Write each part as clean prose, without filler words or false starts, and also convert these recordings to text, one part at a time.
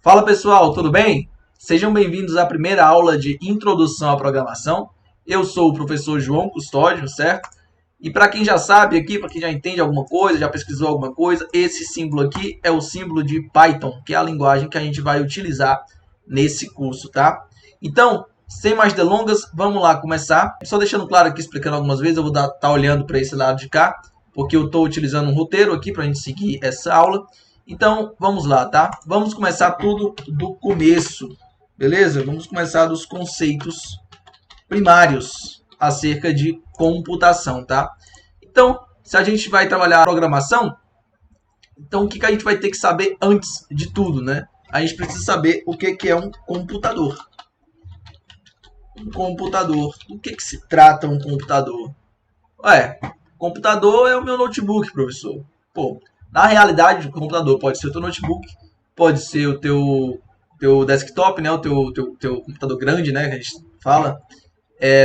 Fala pessoal, tudo bem? Sejam bem-vindos à primeira aula de Introdução à Programação. Eu sou o professor João Custódio, certo? E para quem já sabe aqui, para quem já entende alguma coisa, já pesquisou alguma coisa, esse símbolo aqui é o símbolo de Python, que é a linguagem que a gente vai utilizar nesse curso, tá? Então, sem mais delongas, vamos lá começar. Só deixando claro aqui, explicando algumas vezes, eu vou estar olhando para esse lado de cá, porque eu estou utilizando um roteiro aqui para a gente seguir essa aula. Então, vamos lá, tá? Vamos começar tudo do começo, beleza? Vamos começar dos conceitos primários acerca de computação, tá? Então, se a gente vai trabalhar programação, então o que a gente vai ter que saber antes de tudo, né? A gente precisa saber o que é um computador. Um computador. Do que se trata um computador? Computador é o meu notebook, professor. Pô, na realidade, o computador pode ser o teu notebook, pode ser o teu desktop, né? O teu computador grande, né? Que a gente fala.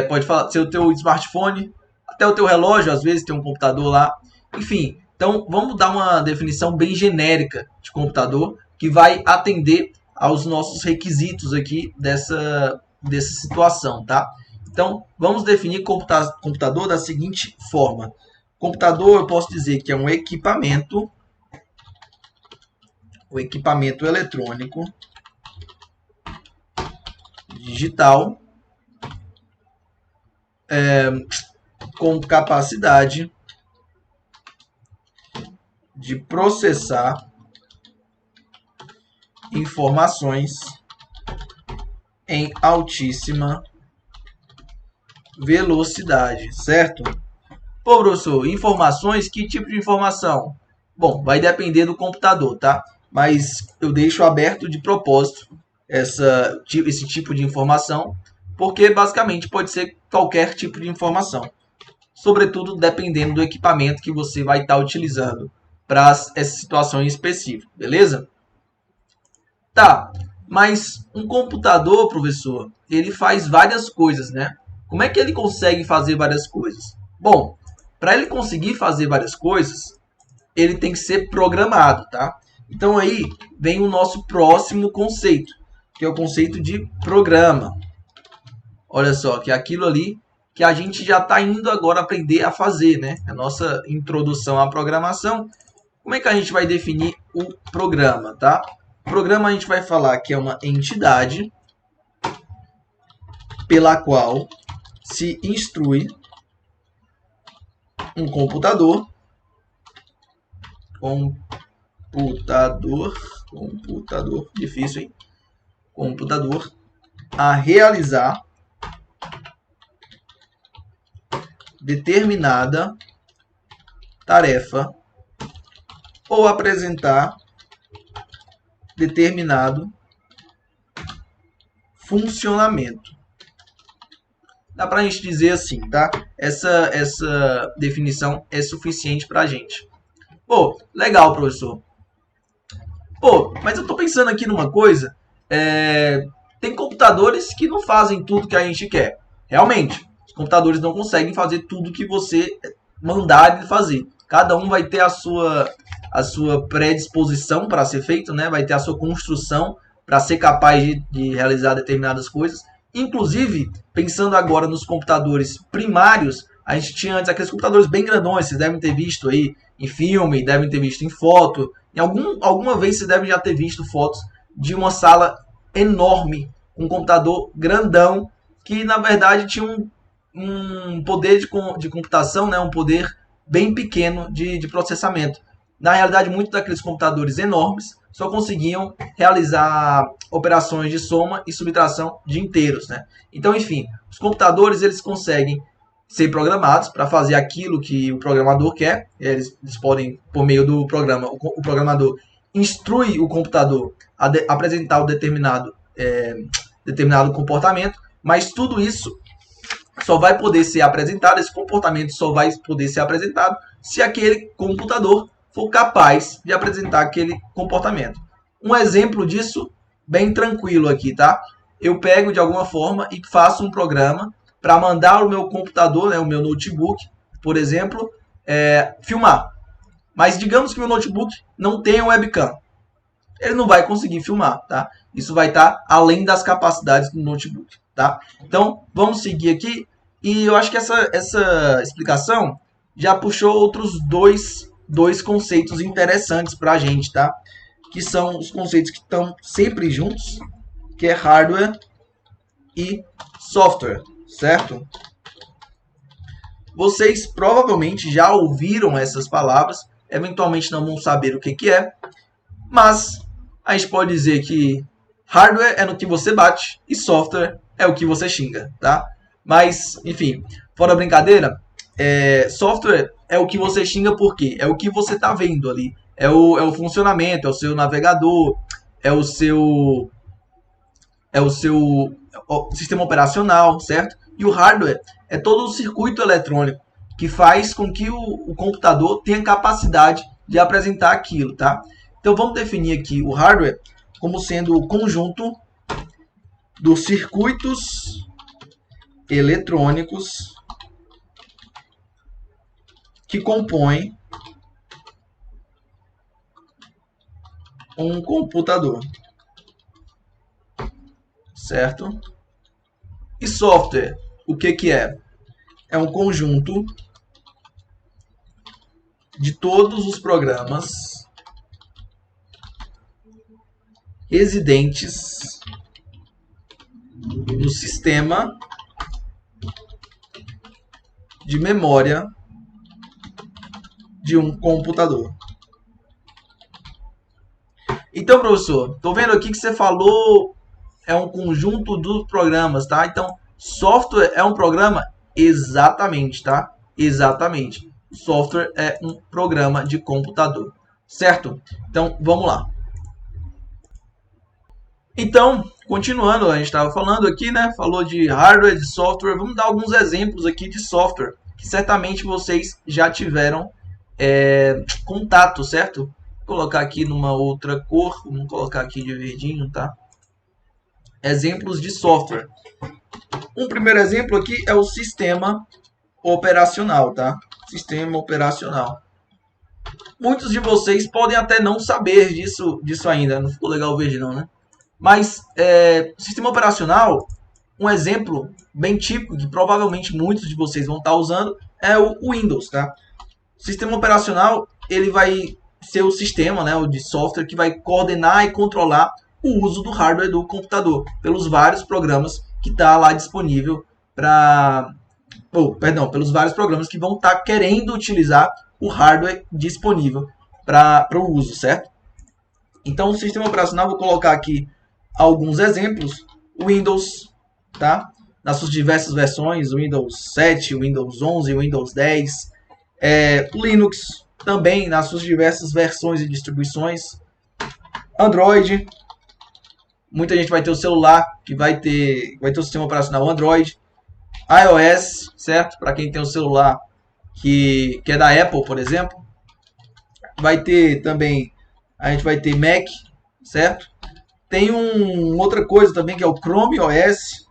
Pode ser o teu smartphone, até o teu relógio, às vezes tem um computador lá. Enfim, então vamos dar uma definição bem genérica de computador que vai atender aos nossos requisitos aqui dessa situação, tá? Então, vamos definir computador da seguinte forma. Computador, eu posso dizer que é um equipamento eletrônico digital com capacidade de processar informações em altíssima velocidade, certo? Pô, professor, informações? Que tipo de informação? Bom, vai depender do computador, tá? Mas eu deixo aberto de propósito esse tipo de informação, porque basicamente pode ser qualquer tipo de informação. Sobretudo dependendo do equipamento que você vai estar utilizando para essa situação em específico, beleza? Tá, mas um computador, professor, ele faz várias coisas, né? Como é que ele consegue fazer várias coisas? Bom, para ele conseguir fazer várias coisas, ele tem que ser programado, tá? Então aí vem o nosso próximo conceito, que é o conceito de programa. Olha só, que é aquilo ali que a gente já está indo agora aprender a fazer, né? A nossa introdução à programação. Como é que a gente vai definir o programa, tá? Programa a gente vai falar que é uma entidade pela qual se instrui um computador, difícil, hein? Computador a realizar determinada tarefa ou apresentar determinado funcionamento. Dá pra gente dizer assim, tá? Essa definição é suficiente pra gente. Pô, legal, professor. Pô, mas eu tô pensando aqui numa coisa. Tem computadores que não fazem tudo que a gente quer. Realmente, os computadores não conseguem fazer tudo que você mandar ele fazer. Cada um vai ter a sua predisposição para ser feito, né? Vai ter a sua construção para ser capaz de realizar determinadas coisas. Inclusive, pensando agora nos computadores primários, a gente tinha antes aqueles computadores bem grandões, vocês devem ter visto aí em filme, devem ter visto em foto. Alguma vez vocês devem já ter visto fotos de uma sala enorme, um computador grandão, que na verdade tinha um poder de computação, né? Um poder bem pequeno de processamento. Na realidade, muitos daqueles computadores enormes só conseguiam realizar operações de soma e subtração de inteiros, né? Então, enfim, os computadores eles conseguem ser programados para fazer aquilo que o programador quer. Eles podem, por meio do programa, o programador instrui o computador a apresentar um determinado comportamento, mas tudo isso só vai poder ser apresentado, esse comportamento só vai poder ser apresentado se aquele computador for capaz de apresentar aquele comportamento. Um exemplo disso, bem tranquilo aqui, tá? Eu pego de alguma forma e faço um programa para mandar o meu computador, né, o meu notebook, por exemplo, filmar. Mas digamos que o meu notebook não tenha webcam. ele não vai conseguir filmar, tá? Isso vai estar além das capacidades do notebook, tá? Então, vamos seguir aqui. E eu acho que essa explicação já puxou outros dois conceitos interessantes para a gente, tá? Que são os conceitos que estão sempre juntos, que é hardware e software, certo? Vocês provavelmente já ouviram essas palavras, eventualmente não vão saber o que é, mas a gente pode dizer que hardware é no que você bate e software é o que você xinga, tá? Mas, enfim, fora a brincadeira, software é o que você xinga porque é o que você está vendo ali, é o funcionamento, é o seu navegador, é o seu sistema operacional, certo? E o hardware é todo o circuito eletrônico que faz com que o computador tenha capacidade de apresentar aquilo, tá? Então vamos definir aqui o hardware como sendo o conjunto dos circuitos eletrônicos que compõem um computador, certo? E software, o que é? É um conjunto de todos os programas residentes no sistema de memória de um computador. Então, professor, estou vendo aqui que você falou é um conjunto dos programas, tá? Então, software é um programa? Exatamente, tá? Exatamente. Software é um programa de computador, certo? Então, vamos lá. Então, continuando, a gente estava falando aqui, né? Falou de hardware, de software. Vamos dar alguns exemplos aqui de software que certamente vocês já tiveram contato, certo? Vou colocar aqui numa outra cor, vamos colocar aqui de verdinho, tá? Exemplos de software. Um primeiro exemplo aqui é o sistema operacional, tá? Sistema operacional. Muitos de vocês podem até não saber disso ainda. Não ficou legal o verde não, né? Mas sistema operacional, um exemplo bem típico que provavelmente muitos de vocês vão estar usando é o Windows, tá? O sistema operacional, ele vai ser o sistema, né, o de software que vai coordenar e controlar o uso do hardware do computador pelos vários programas que está lá disponível pelos vários programas que vão estar querendo utilizar o hardware disponível para o uso, certo? Então, o sistema operacional, vou colocar aqui alguns exemplos. Windows, tá? Nas suas diversas versões, Windows 7, Windows 11, Windows 10. Linux, também nas suas diversas versões e distribuições. Android, muita gente vai ter o celular que vai ter o sistema operacional Android. iOS, certo? Para quem tem o celular que é da Apple, por exemplo. Vai ter também, a gente vai ter Mac, certo? Tem outra coisa também que é o Chrome OS.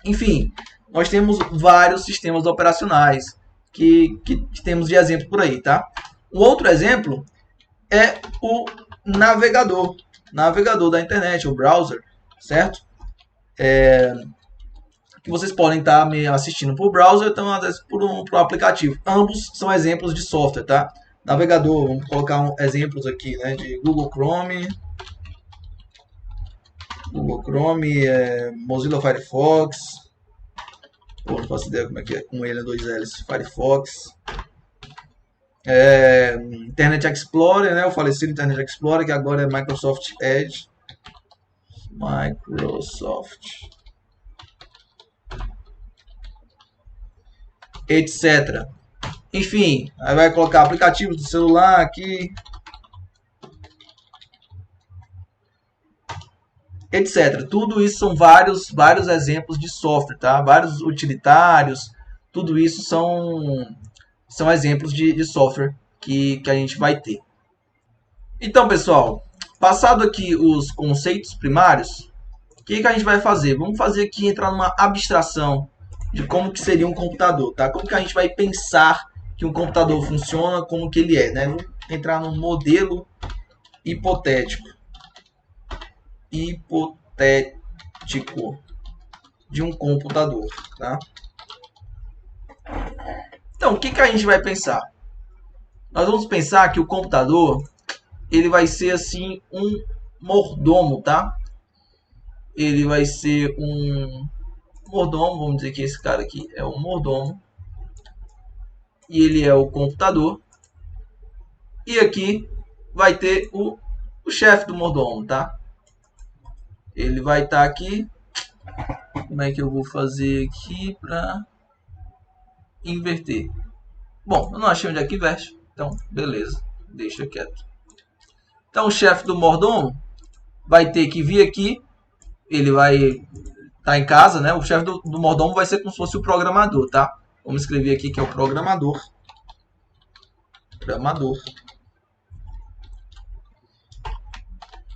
Enfim, nós temos vários sistemas operacionais que temos de exemplo por aí, tá? Um outro exemplo é o navegador da internet, o browser, certo? Que vocês podem estar me assistindo por browser, então por um aplicativo. Ambos são exemplos de software, tá? Navegador, vamos colocar exemplos aqui, né? De Google Chrome, Mozilla Firefox. Não faço ideia como é que é com ele, 2 L's, Firefox. Internet Explorer, né? O falecido Internet Explorer, que agora é Microsoft Edge. Etc. Enfim, aí vai colocar aplicativos do celular aqui, etc. Tudo isso são vários exemplos de software, tá? Vários utilitários, tudo isso são exemplos de software que a gente vai ter. Então, pessoal, passado aqui os conceitos primários, o que a gente vai fazer? Vamos fazer aqui, entrar numa abstração de como que seria um computador, tá? Como que a gente vai pensar que um computador funciona, como que ele é, né? Vamos entrar num modelo hipotético de um computador, tá? Então, o que a gente vai pensar? Nós vamos pensar que o computador, ele vai ser assim um mordomo, tá? Ele vai ser um mordomo, vamos dizer que esse cara aqui é um mordomo. E ele é o computador. E aqui vai ter o chefe do mordomo, tá? Ele vai estar aqui. Como é que eu vou fazer aqui para inverter? Bom, eu não achei onde é que inverte. Então, beleza. Deixa quieto. Então, o chefe do mordomo vai ter que vir aqui. Ele vai estar em casa, né? O chefe do mordomo vai ser como se fosse o programador, tá? Vamos escrever aqui que é o programador.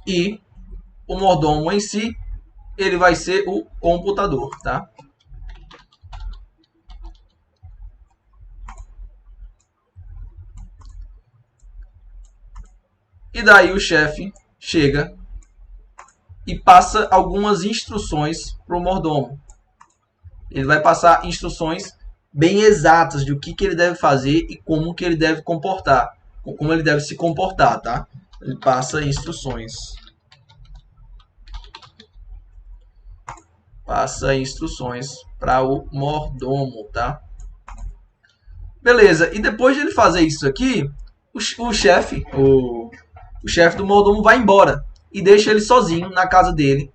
E o mordomo em si, ele vai ser o computador, tá? E daí o chefe chega e passa algumas instruções para o mordomo. Ele vai passar instruções bem exatas de o que ele deve fazer e como que ele deve comportar, como ele deve se comportar, tá? Ele passa instruções. Passa instruções para o mordomo, tá? Beleza. E depois de ele fazer isso aqui, o chefe do mordomo vai embora e deixa ele sozinho na casa dele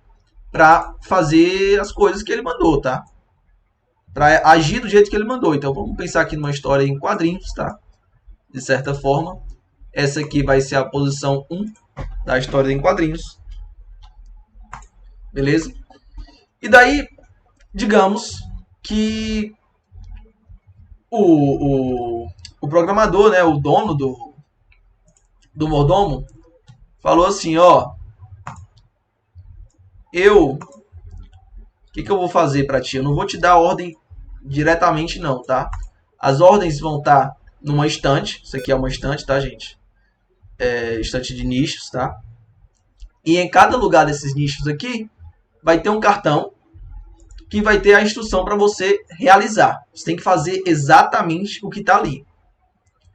para fazer as coisas que ele mandou, tá? Para agir do jeito que ele mandou. Então vamos pensar aqui numa história em quadrinhos, tá? De certa forma, essa aqui vai ser a posição 1 da história em quadrinhos. Beleza? E daí, digamos que o programador, né, o dono do mordomo, falou assim, ó, o que eu vou fazer para ti? Eu não vou te dar ordem diretamente não, tá? As ordens vão estar numa estante, isso aqui é uma estante, tá, gente? Estante de nichos, tá? E em cada lugar desses nichos aqui, vai ter um cartão que vai ter a instrução para você realizar. Você tem que fazer exatamente o que está ali.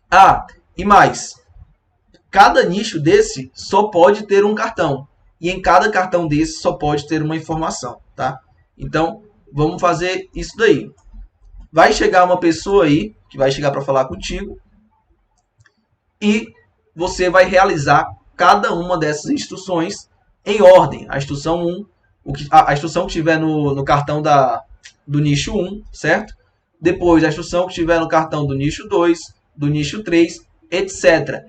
Ah, e mais, cada nicho desse só pode ter um cartão. E em cada cartão desse só pode ter uma informação, tá? Então, vamos fazer isso daí. Vai chegar uma pessoa aí, que vai chegar para falar contigo, e você vai realizar cada uma dessas instruções em ordem. A instrução 1, a instrução que tiver no cartão do nicho 1, certo? Depois a instrução que tiver no cartão do nicho 2, do nicho 3, etc.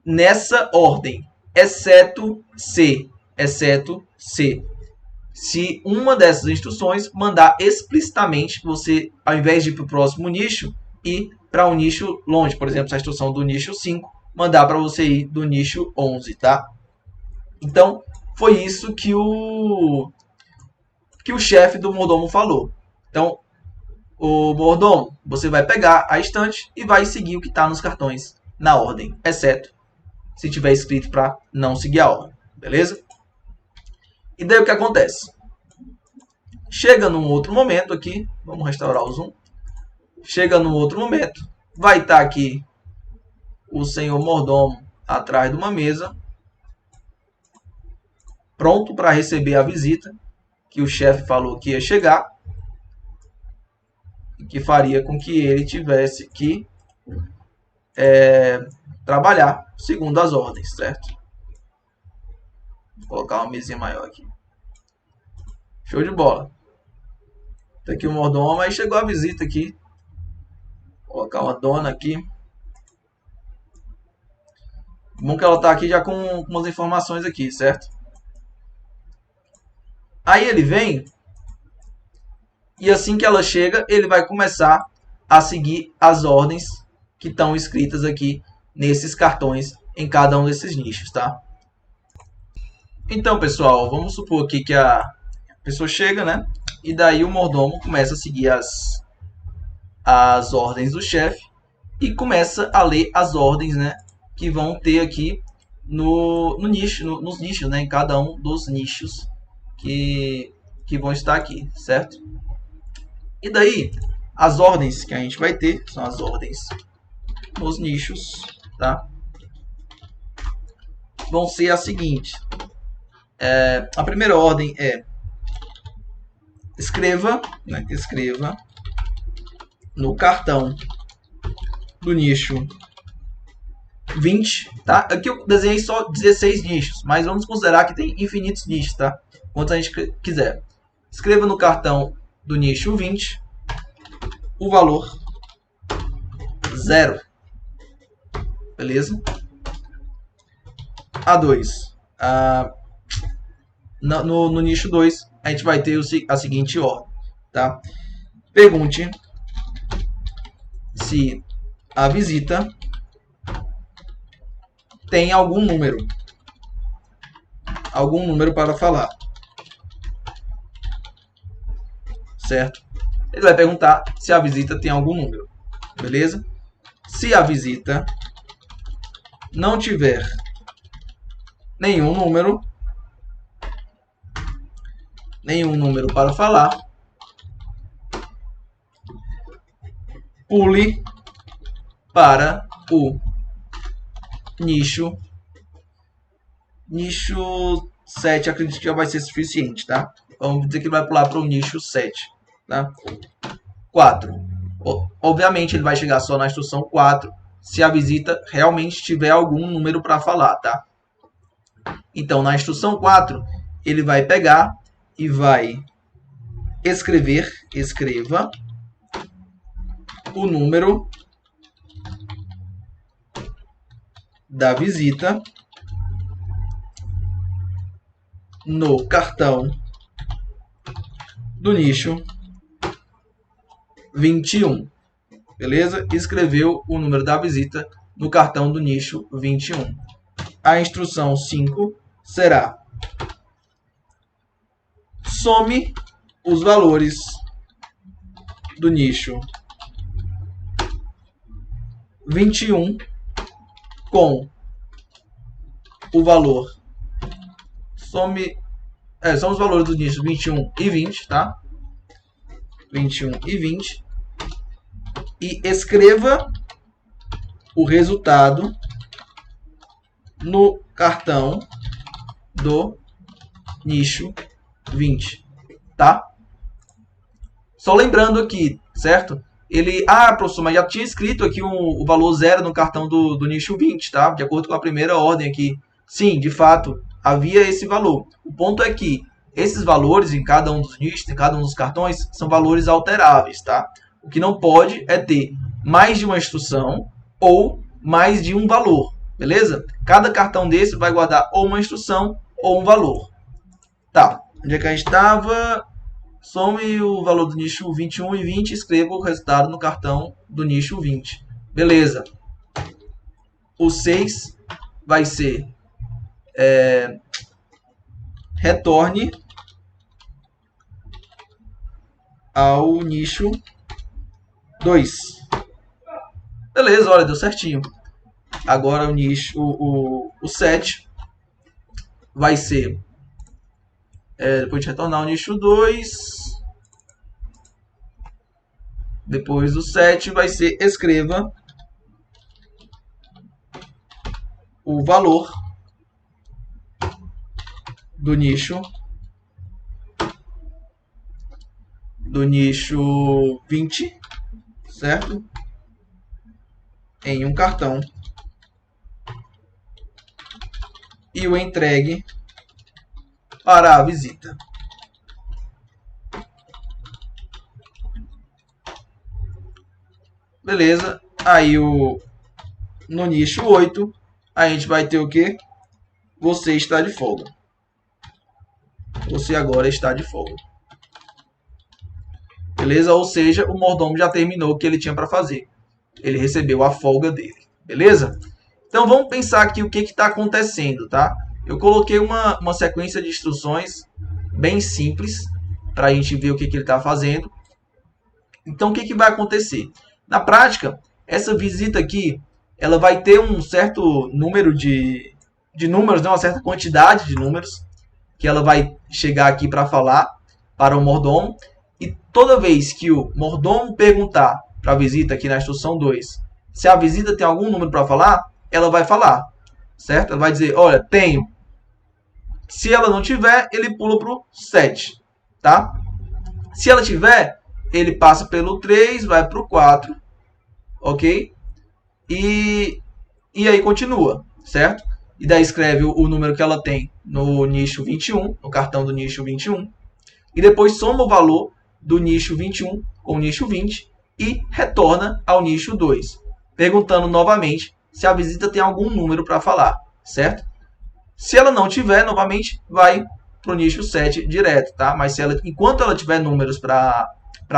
Nessa ordem, exceto C. Se uma dessas instruções mandar explicitamente você, ao invés de ir para o próximo nicho, ir para um nicho longe. Por exemplo, se a instrução do nicho 5 mandar para você ir do nicho 11, tá? Então, foi isso que o chefe do mordomo falou. Então, o mordomo, você vai pegar a estante e vai seguir o que está nos cartões na ordem, exceto se tiver escrito para não seguir a ordem, beleza? E daí o que acontece? Chega num outro momento aqui, vamos restaurar o zoom. Chega num outro momento, vai estar aqui o senhor mordomo atrás de uma mesa, pronto para receber a visita que o chefe falou que ia chegar e que faria com que ele tivesse que trabalhar segundo as ordens, certo? Vou colocar uma mesinha maior aqui. Show de bola. Tá aqui o mordomo, aí chegou a visita aqui. Vou colocar uma dona aqui. Bom que ela tá aqui já com umas informações aqui, certo? Aí ele vem e assim que ela chega, ele vai começar a seguir as ordens que estão escritas aqui nesses cartões em cada um desses nichos, tá? Então, pessoal, vamos supor aqui que a pessoa chega, né? E daí o mordomo começa a seguir as ordens do chefe e começa a ler as ordens, né? Que vão ter aqui no nicho, nos nichos, né? Em cada um dos nichos que vão estar aqui, certo? E daí, as ordens que a gente vai ter são as ordens nos nichos, tá? Vão ser as seguintes. A primeira ordem é escreva, né? Escreva no cartão do nicho 20, tá? Aqui eu desenhei só 16 nichos, mas vamos considerar que tem infinitos nichos, tá? Quantos a gente quiser. Escreva no cartão do nicho 20 o valor 0. Beleza? A2. No nicho 2, a gente vai ter a seguinte ordem, tá? Pergunte se a visita tem algum número para falar, certo? Ele vai perguntar se a visita tem algum número, beleza? Se a visita não tiver nenhum número para falar, pule para o nicho 7, acredito que já vai ser suficiente, tá? Vamos dizer que ele vai pular para o nicho 7, tá? 4. Obviamente ele vai chegar só na instrução 4 se a visita realmente tiver algum número para falar, tá? Então, na instrução 4, ele vai pegar e vai escreva o número da visita no cartão do nicho 21. Beleza? Escreveu o número da visita no cartão do nicho 21. A instrução 5 será: some os valores do nicho 21 com o valor. São os valores do nicho 21 e 20, tá? 21 e 20. E escreva o resultado no cartão do nicho 20, tá? Só lembrando aqui, certo? Ele, professor, mas já tinha escrito aqui o valor 0 no cartão do nicho 20, tá? De acordo com a primeira ordem aqui. Sim, de fato, havia esse valor. O ponto é que esses valores em cada um dos nichos, em cada um dos cartões, são valores alteráveis, tá? O que não pode é ter mais de uma instrução ou mais de um valor, beleza? Cada cartão desse vai guardar ou uma instrução ou um valor. Tá, onde é que a gente estava? Some o valor do nicho 21 e 20 e escreva o resultado no cartão do nicho 20. Beleza. O 6 vai ser retorne ao nicho 2. Beleza, olha, deu certinho. Agora o nicho, o 7 vai ser, depois de retornar ao nicho 2, depois do 7 vai ser escreva o valor do nicho 20, certo? Em um cartão e o entregue para a visita. Beleza? Aí no nicho 8 a gente vai ter o que? Você está de folga. Você agora está de folga. Beleza? Ou seja, o mordomo já terminou o que ele tinha para fazer. Ele recebeu a folga dele. Beleza? Então vamos pensar aqui o que está acontecendo, tá? Eu coloquei uma sequência de instruções bem simples para a gente ver o que ele está fazendo. Então o que vai acontecer? Na prática, essa visita aqui, ela vai ter um certo número de de números, né, uma certa quantidade de números que ela vai chegar aqui para falar para o mordomo. E toda vez que o mordomo perguntar para a visita, aqui na instrução 2, se a visita tem algum número para falar, ela vai falar, certo? Ela vai dizer, olha, tenho. Se ela não tiver, ele pula para o 7, tá? Se ela tiver, ele passa pelo 3, vai para o 4, ok? E aí continua, certo? E daí escreve o número que ela tem no nicho 21, no cartão do nicho 21. E depois soma o valor do nicho 21 com o nicho 20 e retorna ao nicho 2, perguntando novamente se a visita tem algum número para falar, certo? Se ela não tiver, novamente, vai para o nicho 7 direto, tá? Mas se ela, enquanto ela tiver números para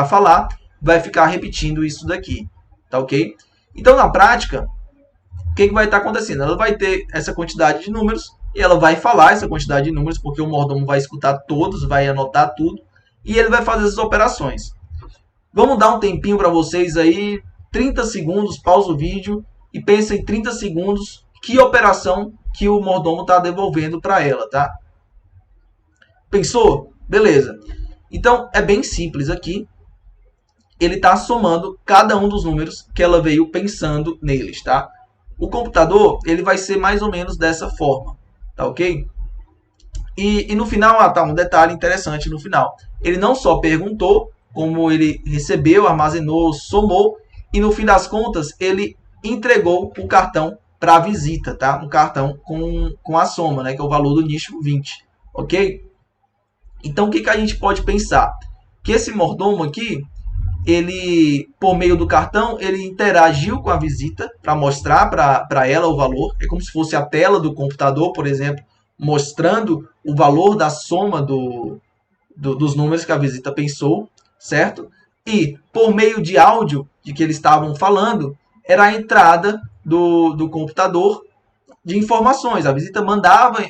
falar, vai ficar repetindo isso daqui, tá ok? Então, na prática, o que vai estar acontecendo? Ela vai ter essa quantidade de números e ela vai falar essa quantidade de números, porque o mordomo vai escutar todos, vai anotar tudo e ele vai fazer essas operações. Vamos dar um tempinho para vocês aí, 30 segundos, pausa o vídeo e pensa em 30 segundos que operação que o mordomo está devolvendo para ela, tá? Pensou? Beleza. Então, é bem simples aqui. Ele está somando cada um dos números que ela veio pensando neles, tá? O computador, ele vai ser mais ou menos dessa forma, tá ok? E no final, tá um detalhe interessante no final. Ele não só perguntou, como ele recebeu, armazenou, somou, e no fim das contas, ele entregou o cartão para a visita, tá? Um cartão com a soma, né? Que é o valor do nicho 20, ok? Então, o que a gente pode pensar? Que esse mordomo aqui, ele, por meio do cartão, ele interagiu com a visita para mostrar para ela o valor. É como se fosse a tela do computador, por exemplo, mostrando o valor da soma dos números que a visita pensou, certo? E, por meio de áudio de que eles estavam falando, era a entrada do computador de informações. A visita mandava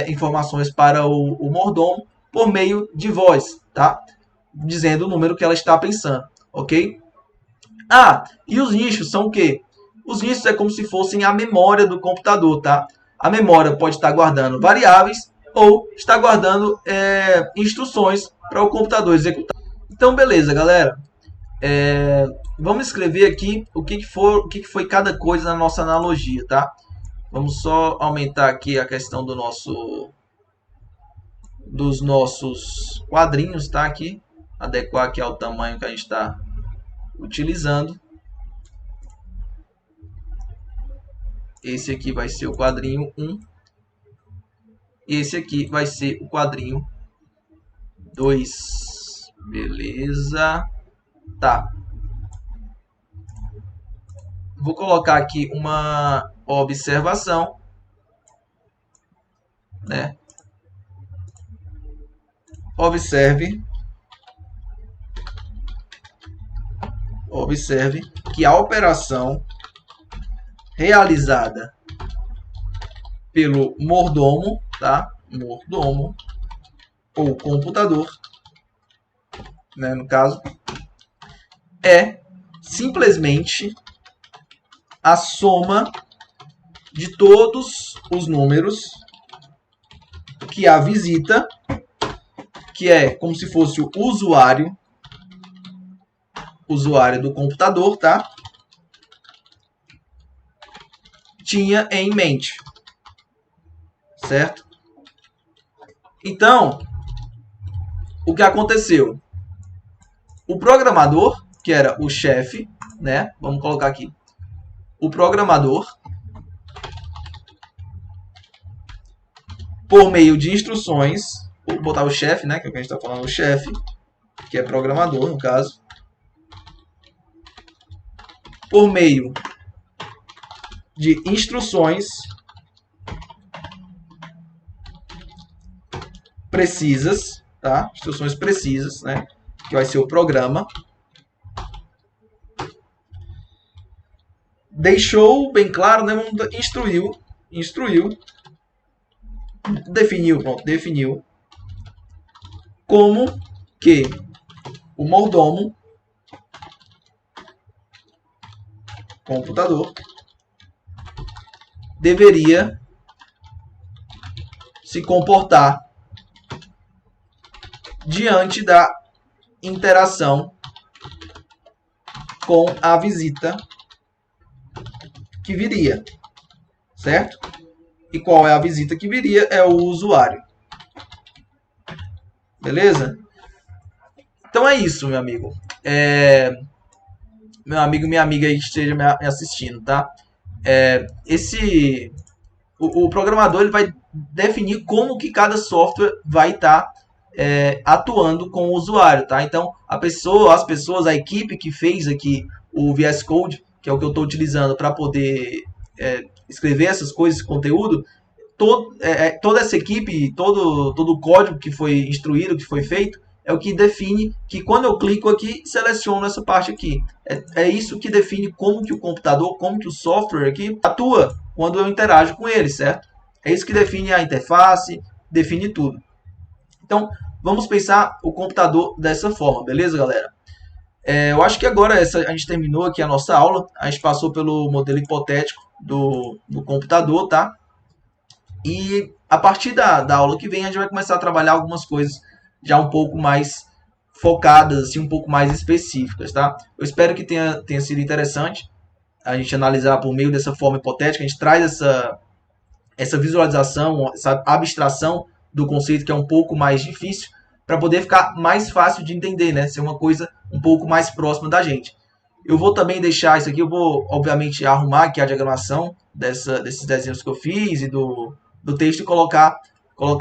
informações para o mordomo por meio de voz, tá? Dizendo o número que ela está pensando, ok? E os nichos são o quê? Os nichos é como se fossem a memória do computador, tá? A memória pode estar guardando variáveis ou está guardando instruções para o computador executar. Então, beleza, galera. Vamos escrever aqui o que foi cada coisa na nossa analogia, tá? Vamos só aumentar aqui a questão dos nossos quadrinhos, tá? Aqui, adequar aqui ao tamanho que a gente está utilizando. Esse aqui vai ser o quadrinho 1. E esse aqui vai ser o quadrinho 2. Beleza. Tá. Vou colocar aqui uma observação, né? Observe que a operação realizada pelo mordomo, tá? Mordomo ou computador, né, no caso, é simplesmente a soma de todos os números que a visita, que é como se fosse o usuário do computador, tá? Tinha em mente, certo? Então, o que aconteceu? O programador, que era o chefe, né? Vamos colocar aqui. O programador, por meio de instruções, vou botar o chefe, né? Que é o que a gente está falando, o chefe, que é programador, no caso. Por meio de instruções precisas, tá? Instruções precisas, né? Que vai ser o programa. Deixou bem claro, né? Instruiu, definiu como que o mordomo, computador, deveria se comportar diante da interação com a visita que viria, certo? E qual é a visita que viria? É o usuário. Beleza? Então é isso, meu amigo. Meu amigo, minha amiga aí que esteja me assistindo, tá? O programador ele vai definir como que cada software vai estar atuando com o usuário, tá? Então, as pessoas, a equipe que fez aqui o VS Code, que é o que eu estou utilizando para poder escrever essas coisas, esse conteúdo, toda essa equipe, todo o código que foi instruído, que foi feito, é o que define que quando eu clico aqui, seleciono essa parte aqui. É isso que define como que o computador, como que o software aqui atua quando eu interajo com ele, certo? É isso que define a interface, define tudo. Então, vamos pensar o computador dessa forma, beleza, galera? Eu acho que agora a gente terminou aqui a nossa aula. A gente passou pelo modelo hipotético do computador, tá? E a partir da aula que vem, a gente vai começar a trabalhar algumas coisas já um pouco mais focadas, assim, um pouco mais específicas, tá? Eu espero que tenha sido interessante a gente analisar por meio dessa forma hipotética. A gente traz essa visualização, essa abstração do conceito que é um pouco mais difícil, para poder ficar mais fácil de entender, né? Ser uma coisa um pouco mais próxima da gente. Eu vou também deixar isso aqui, eu vou, obviamente, arrumar aqui a diagramação desses desenhos que eu fiz e do texto e colocar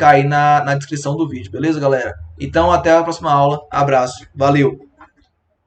aí na descrição do vídeo, beleza, galera? Então, até a próxima aula. Abraço. Valeu!